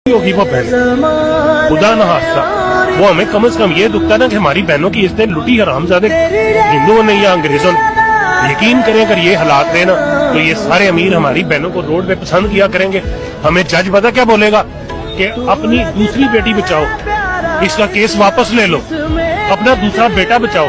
होगी वो बहन, खुदा न हादसा। वो हमें कम से कम ये दुखता ना कि हमारी बहनों की इसने लुटी हरामजादे हिंदुओं ने या अंग्रेजों ने। यकीन करें अगर ये हालात रहे ना तो ये सारे अमीर हमारी बहनों को रोड पे पसंद किया करेंगे। हमें जज पता क्या बोलेगा कि अपनी दूसरी बेटी बचाओ, इसका केस वापस ले लो, अपना दूसरा बेटा बचाओ।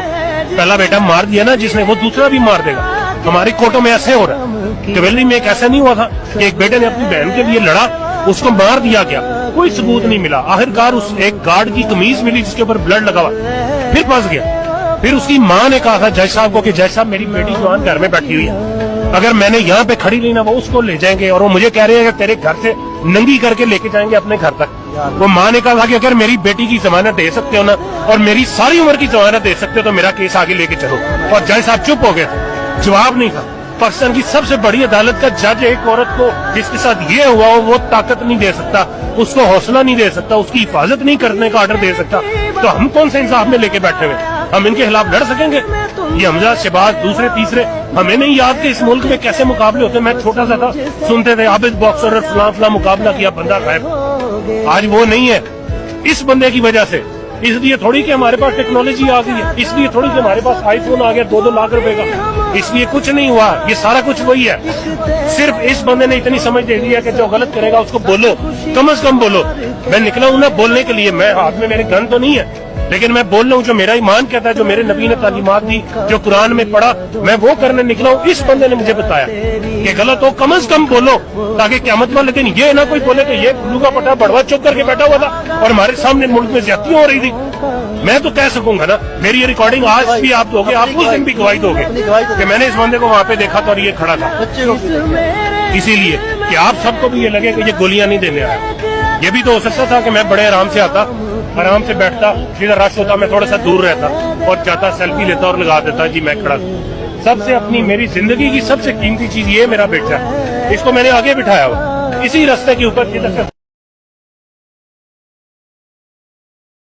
पहला बेटा मार दिया ना जिसने, वो दूसरा भी मार देगा। हमारी कोर्टों में ऐसे हो रहा है। कवेली में एक ऐसा नहीं हुआ था कि एक बेटे ने अपनी बहन के लिए लड़ा, उसको मार दिया गया, कोई सबूत नहीं मिला। आखिरकार उस एक गार्ड की कमीज मिली जिसके ऊपर ब्लड लगा हुआ, फिर फंस गया। फिर उसकी माँ ने कहा था जज साहब को कि जज साहब मेरी बेटी जवान घर में बैठी हुई है, अगर मैंने यहाँ पे खड़ी ली ना वो उसको ले जाएंगे और वो मुझे कह रहे हैं कि तेरे घर से नंगी करके लेके जाएंगे अपने घर तक। वो माँ ने कहा था कि अगर मेरी बेटी की जमानत दे सकते हो ना और मेरी सारी उम्र की जमानत दे सकते हो तो मेरा केस आगे लेके चलो। और जज साहब चुप हो गए, जवाब नहीं था। पाकिस्तान की सबसे बड़ी अदालत का जज एक औरत को जिसके साथ ये हुआ हो वो ताकत नहीं दे सकता, उसको हौसला नहीं दे सकता, उसकी हिफाजत नहीं करने का ऑर्डर दे सकता, तो हम कौन से इंसाफ में लेके बैठे हुए? हम इनके खिलाफ लड़ सकेंगे? ये हमजा शहबाज दूसरे तीसरे, हमें नहीं याद कि इस मुल्क में कैसे मुकाबले होते। मैं छोटा सा था, सुनते थे आबिद बॉक्सर और फलां फलां मुकाबला किया, बंदा गायब। आज वो नहीं है इस बंदे की वजह से। इसलिए थोड़ी कि हमारे पास टेक्नोलॉजी आ गई है, इसलिए थोड़ी कि हमारे पास आईफोन आ गया 2-2 लाख रुपए का, इसलिए कुछ नहीं हुआ। ये सारा कुछ वही है। सिर्फ इस बंदे ने इतनी समझ दे दी है कि जो गलत करेगा उसको बोलो, कम से कम बोलो। मैं निकला हूं ना बोलने के लिए, मैं हाथ में मेरे गन तो नहीं है लेकिन मैं बोल रहा हूँ जो मेरा ईमान कहता है, जो मेरे नबी ने तालीमात दी, जो कुरान में पढ़ा, मैं वो करने निकला हूँ। इस बंदे ने मुझे बताया कि गलत हो, कम से कम बोलो ताकि क़यामत में। लेकिन ये ना कोई बोले कि ये कुल्लू का पट्टा बड़वा चुप करके बैठा हुआ था और हमारे सामने मुल्क में ज्यादती हो रही थी। मैं तो कह सकूंगा ना, मेरी ये रिकॉर्डिंग आज भी आप दोगे, आप उस दिन भी गवाही दोगे कि मैंने इस बंदे को वहाँ पे देखा था और ये खड़ा था। इसीलिए कि आप सबको भी ये लगे कि ये गोलियां नहीं देने आया। ये भी तो हो सकता था कि मैं बड़े आराम से आता, आराम से बैठता, जिधर रश होता मैं थोड़ा सा दूर रहता और जाता, सेल्फी लेता और लगा देता जी मैं खड़ा। सबसे अपनी मेरी जिंदगी की सबसे कीमती चीज ये मेरा बेटा है, इसको मैंने आगे बिठाया हुआ इसी रास्ते के ऊपर जिधर